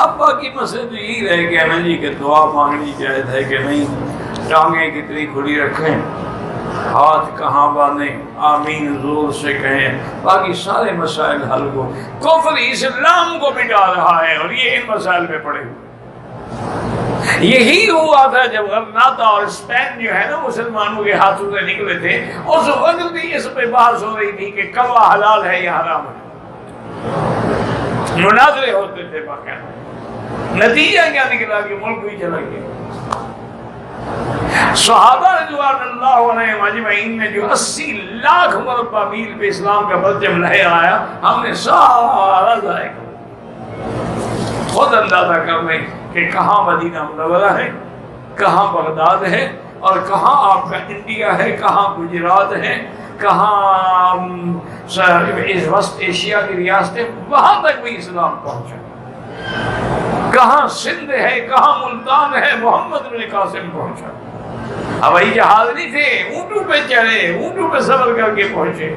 اب باقی مسئلے تو یہی رہ گیا نا جی کہ دعا مانگنی جائز ہے کہ نہیں، ٹانگیں کتنی کھلی رکھیں، ہاتھ کہاں باندھیں، آمین زور سے کہیں، باقی سارے مسائل حل کو کفر اسلام کو مٹا رہا ہے اور یہ ان مسائل پہ پڑے ہوئے۔ یہی ہوا تھا جب غرناطہ اور اسپین جو ہے نا مسلمانوں کے ہاتھوں سے نکلے تھے، اس وقت بھی اس پہ بحث ہو رہی تھی کہ کوا حلال ہے یا حرام ہے، مناظرے ہوتے تھے باقاعدہ۔ نتیجہ کیا نکلا کہ ملک بھی چلا گیا۔ صحابہ رضوان اللہ علیہم اجمعین نے جو 80 لاکھ مربع میل پہ اسلام کا پرچم لہرایا، ہم نے سارا ضائع کر دیا۔ خود اندازہ کر لیں کہ کہاں مدینہ منورہ ہے، کہاں بغداد ہے، اور کہاں آپ کا انڈیا ہے، کہاں گجرات ہے، کہاں وسط ایشیا کی ریاستیں، وہاں تک بھی اسلام پہنچا۔ کہاں سندھ ہے، کہاں ملتان ہے، محمد بن قاسم پہنچا۔ ہوائی جہاز نہیں تھے، اونٹوں پہ چڑھے، اونٹوں پہ سفر کر کے پہنچے۔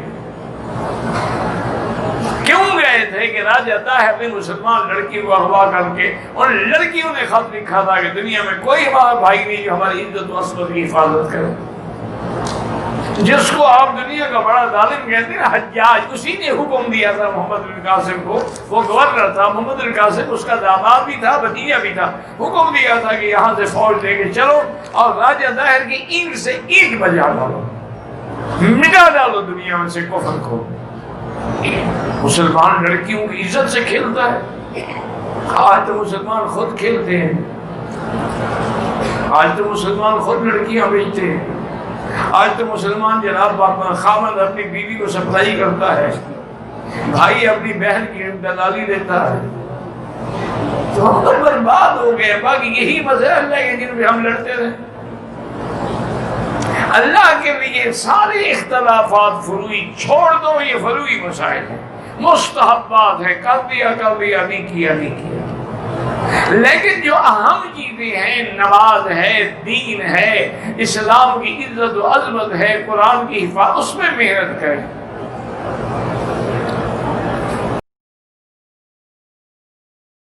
کیوں گئے تھے کہ راجہ طاہر نے مسلمان لڑکی کو اغوا کر کے، اور لڑکیوں نے خط لکھا تھا کہ دنیا میں کوئی ہمارا بھائی نہیں جو ہماری عزت و عصمت کی حفاظت کرے۔ جس کو آپ دنیا کا بڑا ظالم کہتے ہیں حجاج، اسی نے حکم دیا تھا محمد بن قاسم کو، وہ گورنر تھا، محمد بن قاسم اس کا داماد بھی تھا، بھتیجا بھی تھا، حکم دیا تھا کہ یہاں سے فوج لے کے چلو اور راجہ طاہر کی اینٹ سے اینٹ بجا ڈالو، مٹا ڈالو دنیا میں سے کفر کو۔ مسلمان لڑکیوں کی عزت سے کھیلتا ہے، آج تو مسلمان خود کھیلتے ہیں، آج تو مسلمان خود لڑکیاں بیچتے ہیں، آج تو مسلمان جناب خاوند اپنی بیوی کو سپلائی کرتا ہے، بھائی اپنی بہن کی دلالی دیتا ہے، تو ہم تو برباد ہو گئے۔ باقی یہی مسائل ہے جن پہ ہم لڑتے رہے۔ اللہ کے لیے سارے اختلافات فروعی چھوڑ دو، یہ فروعی مسائل ہیں، مستحبات ہے، کر دیا نہیں کیا نہیں کیا، لیکن جو اہم چیزیں ہیں، نماز ہے، دین ہے، اسلام کی عزت و عظمت ہے، قرآن کی حفاظت، اس میں محنت کریں۔